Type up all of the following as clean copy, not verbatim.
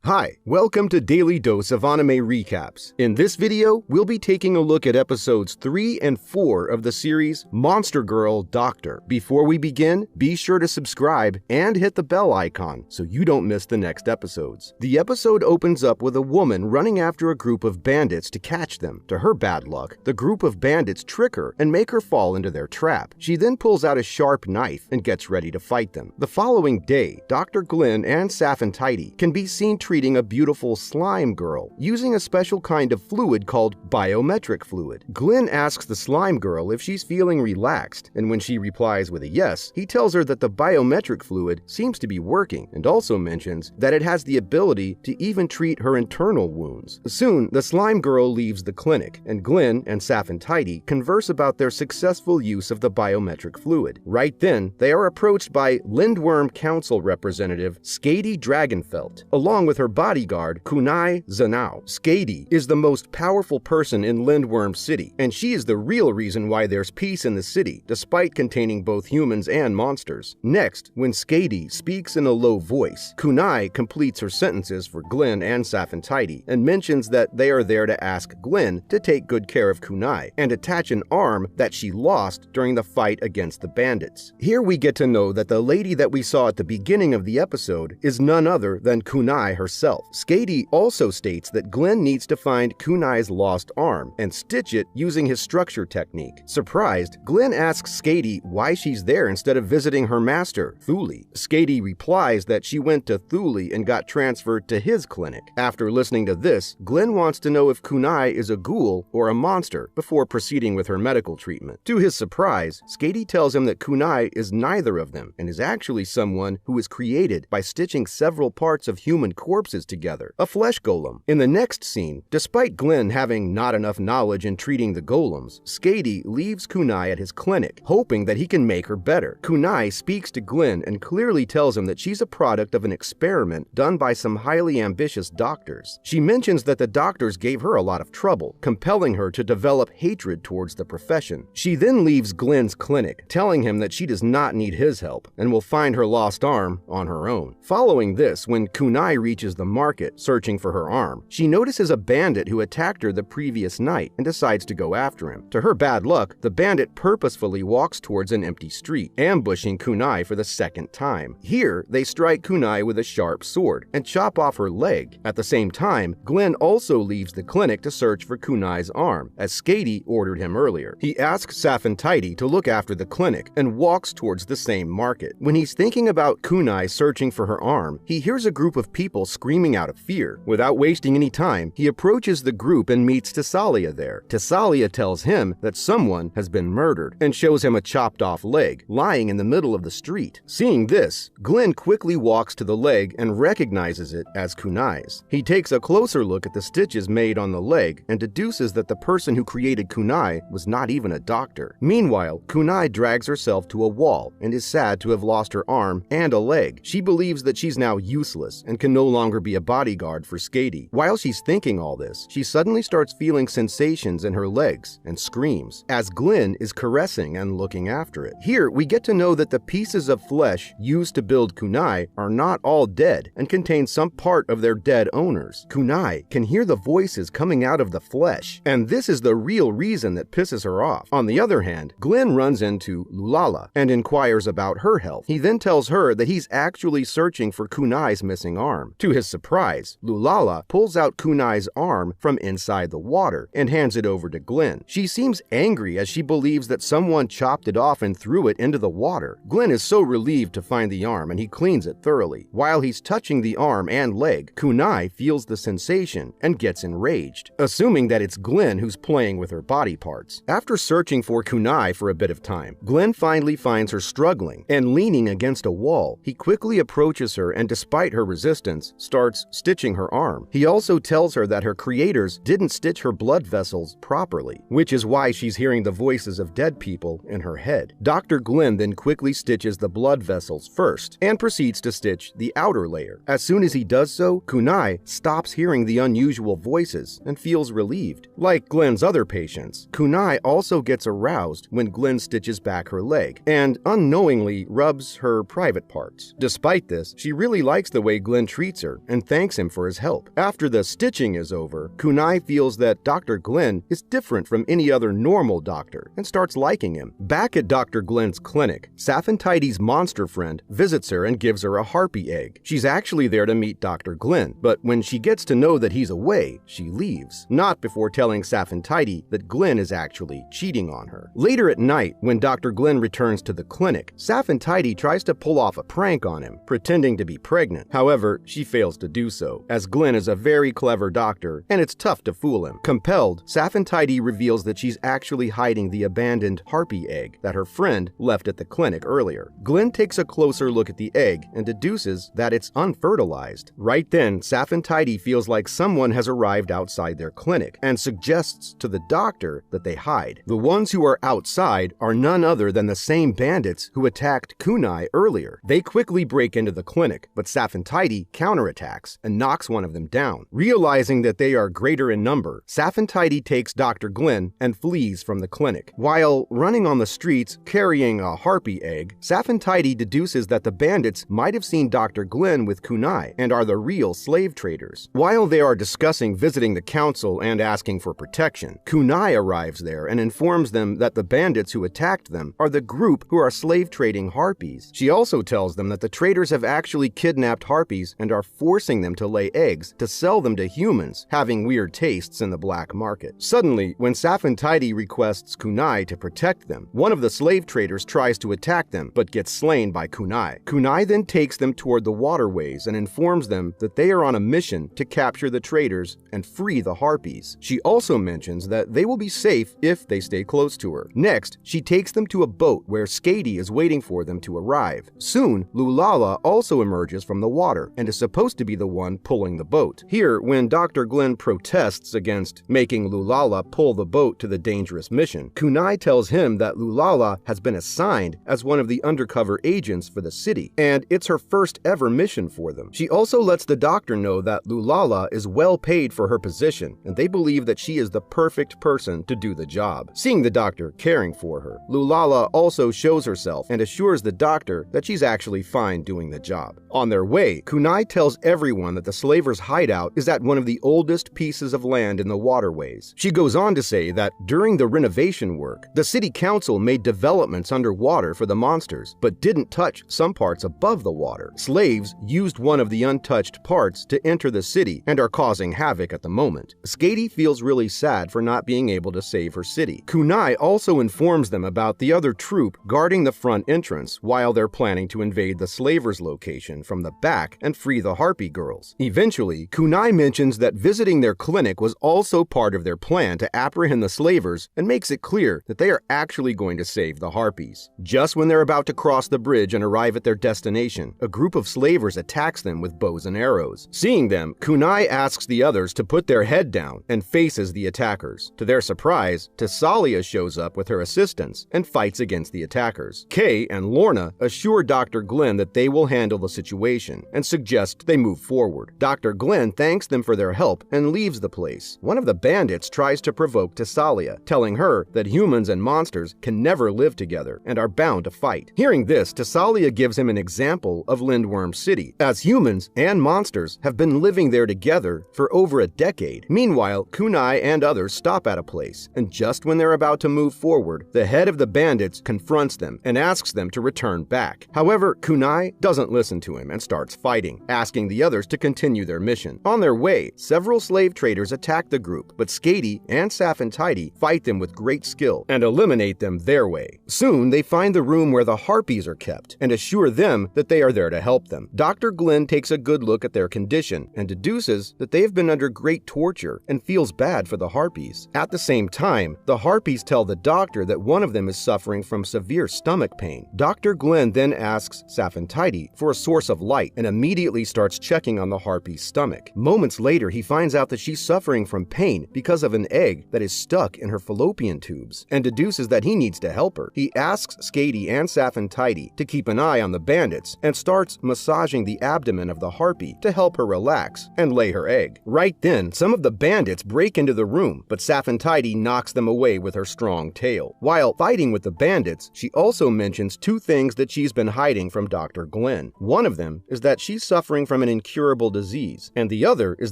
Hi, welcome to Daily Dose of Anime Recaps. In this video, we'll be taking a look at episodes 3 and 4 of the series Monster Girl Doctor. Before we begin, be sure to subscribe and hit the bell icon so you don't miss the next episodes. The episode opens up with a woman running after a group of bandits to catch them. To her bad luck, the group of bandits trick her and make her fall into their trap. She then pulls out a sharp knife and gets ready to fight them. The following day, Dr. Glenn and Saphentite can be seen treating a beautiful slime girl using a special kind of fluid called biometric fluid. Glenn asks the slime girl if she's feeling relaxed, and when she replies with a yes, he tells her that the biometric fluid seems to be working and also mentions that it has the ability to even treat her internal wounds. Soon, the slime girl leaves the clinic, and Glenn and Saphentite converse about their successful use of the biometric fluid. Right then, they are approached by Lindworm Council representative Skady Dragonfelt, along with her bodyguard, Kunai Zanao. Skady is the most powerful person in Lindworm City, and she is the real reason why there's peace in the city, despite containing both humans and monsters. Next, when Skady speaks in a low voice, Kunai completes her sentences for Glenn and Saphentite and mentions that they are there to ask Glenn to take good care of Kunai and attach an arm that she lost during the fight against the bandits. Here we get to know that the lady that we saw at the beginning of the episode is none other than Kunai herself. Skady also states that Glenn needs to find Kunai's lost arm and stitch it using his structure technique. Surprised, Glenn asks Skady why she's there instead of visiting her master, Thule. Skady replies that she went to Thule and got transferred to his clinic. After listening to this, Glenn wants to know if Kunai is a ghoul or a monster before proceeding with her medical treatment. To his surprise, Skady tells him that Kunai is neither of them and is actually someone who was created by stitching several parts of human corpses together, a flesh golem. In the next scene, despite Glenn having not enough knowledge in treating the golems, Skady leaves Kunai at his clinic, hoping that he can make her better. Kunai speaks to Glenn and clearly tells him that she's a product of an experiment done by some highly ambitious doctors. She mentions that the doctors gave her a lot of trouble, compelling her to develop hatred towards the profession. She then leaves Glenn's clinic, telling him that she does not need his help and will find her lost arm on her own. Following this, when Kunai reaches the market searching for her arm, she notices a bandit who attacked her the previous night and decides to go after him. To her bad luck, the bandit purposefully walks towards an empty street, ambushing Kunai for the second time. Here, they strike Kunai with a sharp sword and chop off her leg. At the same time, Glenn also leaves the clinic to search for Kunai's arm, as Skady ordered him earlier. He asks Saphentite to look after the clinic and walks towards the same market. When he's thinking about Kunai searching for her arm, he hears a group of people screaming out of fear. Without wasting any time, he approaches the group and meets Tessalia there. Tessalia tells him that someone has been murdered and shows him a chopped off leg lying in the middle of the street. Seeing this, Glenn quickly walks to the leg and recognizes it as Kunai's. He takes a closer look at the stitches made on the leg and deduces that the person who created Kunai was not even a doctor. Meanwhile, Kunai drags herself to a wall and is sad to have lost her arm and a leg. She believes that she's now useless and can no longer be a bodyguard for Skady. While she's thinking all this, she suddenly starts feeling sensations in her legs and screams, as Glenn is caressing and looking after it. Here, we get to know that the pieces of flesh used to build Kunai are not all dead and contain some part of their dead owners. Kunai can hear the voices coming out of the flesh, and this is the real reason that pisses her off. On the other hand, Glenn runs into Lulala and inquires about her health. He then tells her that he's actually searching for Kunai's missing arm. To his surprise, Lulala pulls out Kunai's arm from inside the water and hands it over to Glenn. She seems angry as she believes that someone chopped it off and threw it into the water. Glenn is so relieved to find the arm and he cleans it thoroughly. While he's touching the arm and leg, Kunai feels the sensation and gets enraged, assuming that it's Glenn who's playing with her body parts. After searching for Kunai for a bit of time, Glenn finally finds her struggling and leaning against a wall. He quickly approaches her and, despite her resistance, starts stitching her arm. He also tells her that her creators didn't stitch her blood vessels properly, which is why she's hearing the voices of dead people in her head. Dr. Glenn then quickly stitches the blood vessels first and proceeds to stitch the outer layer. As soon as he does so, Kunai stops hearing the unusual voices and feels relieved. Like Glenn's other patients, Kunai also gets aroused when Glenn stitches back her leg and unknowingly rubs her private parts. Despite this, she really likes the way Glenn treats her doctor and thanks him for his help. After the stitching is over, Kunai feels that Dr. Glenn is different from any other normal doctor and starts liking him. Back at Dr. Glenn's clinic, Saphentite's monster friend visits her and gives her a harpy egg. She's actually there to meet Dr. Glenn, but when she gets to know that he's away, she leaves, not before telling Saphentite that Glenn is actually cheating on her. Later at night, when Dr. Glenn returns to the clinic, Saphentite tries to pull off a prank on him, pretending to be pregnant. However, she fails to do so, as Glenn is a very clever doctor, and it's tough to fool him. Compelled, Saphentite reveals that she's actually hiding the abandoned harpy egg that her friend left at the clinic earlier. Glenn takes a closer look at the egg and deduces that it's unfertilized. Right then, Saphentite feels like someone has arrived outside their clinic and suggests to the doctor that they hide. The ones who are outside are none other than the same bandits who attacked Kunai earlier. They quickly break into the clinic, but Saphentite counterattacks and knocks one of them down. Realizing that they are greater in number, Saphentite takes Dr. Glenn and flees from the clinic. While running on the streets carrying a harpy egg, Saphentite deduces that the bandits might have seen Dr. Glenn with Kunai and are the real slave traders. While they are discussing visiting the council and asking for protection, Kunai arrives there and informs them that the bandits who attacked them are the group who are slave trading harpies. She also tells them that the traders have actually kidnapped harpies and are forcing them to lay eggs to sell them to humans, having weird tastes in the black market. Suddenly, when Saphentite requests Kunai to protect them, one of the slave traders tries to attack them but gets slain by Kunai. Kunai then takes them toward the waterways and informs them that they are on a mission to capture the traders and free the harpies. She also mentions that they will be safe if they stay close to her. Next, she takes them to a boat where Skady is waiting for them to arrive. Soon, Lulala also emerges from the water and is supposed to be the one pulling the boat. Here, when Dr. Glenn protests against making Lulala pull the boat to the dangerous mission, Kunai tells him that Lulala has been assigned as one of the undercover agents for the city, and it's her first ever mission for them. She also lets the doctor know that Lulala is well paid for her position, and they believe that she is the perfect person to do the job. Seeing the doctor caring for her, Lulala also shows herself and assures the doctor that she's actually fine doing the job. On their way, Kunai tells everyone that the slavers' hideout is at one of the oldest pieces of land in the waterways. She goes on to say that during the renovation work, the city council made developments underwater for the monsters, but didn't touch some parts above the water. Slaves used one of the untouched parts to enter the city and are causing havoc at the moment. Skady feels really sad for not being able to save her city. Kunai also informs them about the other troop guarding the front entrance while they're planning to invade the slavers' location from the back and free the harpy girls. Eventually, Kunai mentions that visiting their clinic was also part of their plan to apprehend the slavers and makes it clear that they are actually going to save the harpies. Just when they're about to cross the bridge and arrive at their destination, a group of slavers attacks them with bows and arrows. Seeing them, Kunai asks the others to put their head down and faces the attackers. To their surprise, Tessalia shows up with her assistants and fights against the attackers. Kay and Lorna assure Dr. Glenn that they will handle the situation and suggest they move forward. Dr. Glenn thanks them for their help and leaves the place. One of the bandits tries to provoke Tessalia, telling her that humans and monsters can never live together and are bound to fight. Hearing this, Tessalia gives him an example of Lindworm City, as humans and monsters have been living there together for over a decade. Meanwhile, Kunai and others stop at a place, and just when they're about to move forward, the head of the bandits confronts them and asks them to return back. However, Kunai doesn't listen to him and starts fighting, asking the others to continue their mission. On their way, several slave traders attack the group, but Skady and Saphentite fight them with great skill and eliminate them their way. Soon, they find the room where the harpies are kept and assure them that they are there to help them. Dr. Glenn takes a good look at their condition and deduces that they have been under great torture and feels bad for the harpies. At the same time, the harpies tell the doctor that one of them is suffering from severe stomach pain. Dr. Glenn then asks Saphentite for a source of light and immediately starts checking on the harpy's stomach. Moments later, he finds out that she's suffering from pain because of an egg that is stuck in her fallopian tubes and deduces that he needs to help her. He asks Skady and Saphentite to keep an eye on the bandits and starts massaging the abdomen of the harpy to help her relax and lay her egg. Right then, some of the bandits break into the room, but Saphentite knocks them away with her strong tail. While fighting with the bandits, she also mentions two things that she's been hiding from Dr. Glenn. One of them is that she's suffering from an incurable disease, and the other is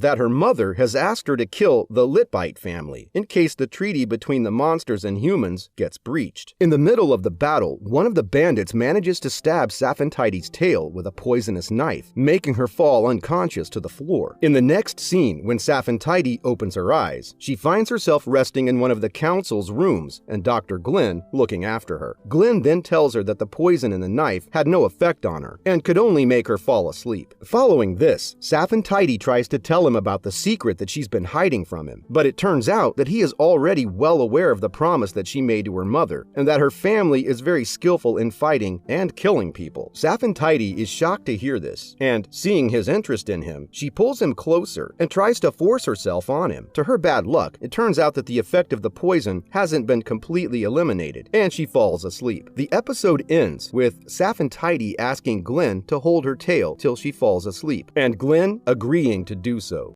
that her mother has asked her to kill the Litbeit family in case the treaty between the monsters and humans gets breached. In the middle of the battle, one of the bandits manages to stab Saphentite's tail with a poisonous knife, making her fall unconscious to the floor. In the next scene, when Saphentite opens her eyes, she finds herself resting in one of the council's rooms and Dr. Glenn looking after her. Glenn then tells her that the poison in the knife had no effect on her and could only make her fall asleep. Following this, Saphentite tries to tell him about the secret that she's been hiding from him, but it turns out that he is already well aware of the promise that she made to her mother and that her family is very skillful in fighting and killing people. Saphentite is shocked to hear this, and seeing his interest in him, she pulls him closer and tries to force herself on him. To her bad luck, it turns out that the effect of the poison hasn't been completely eliminated, and she falls asleep. The episode ends with Saphentite asking Glenn to hold her tail till she falls asleep, and Glenn agreeing to do so.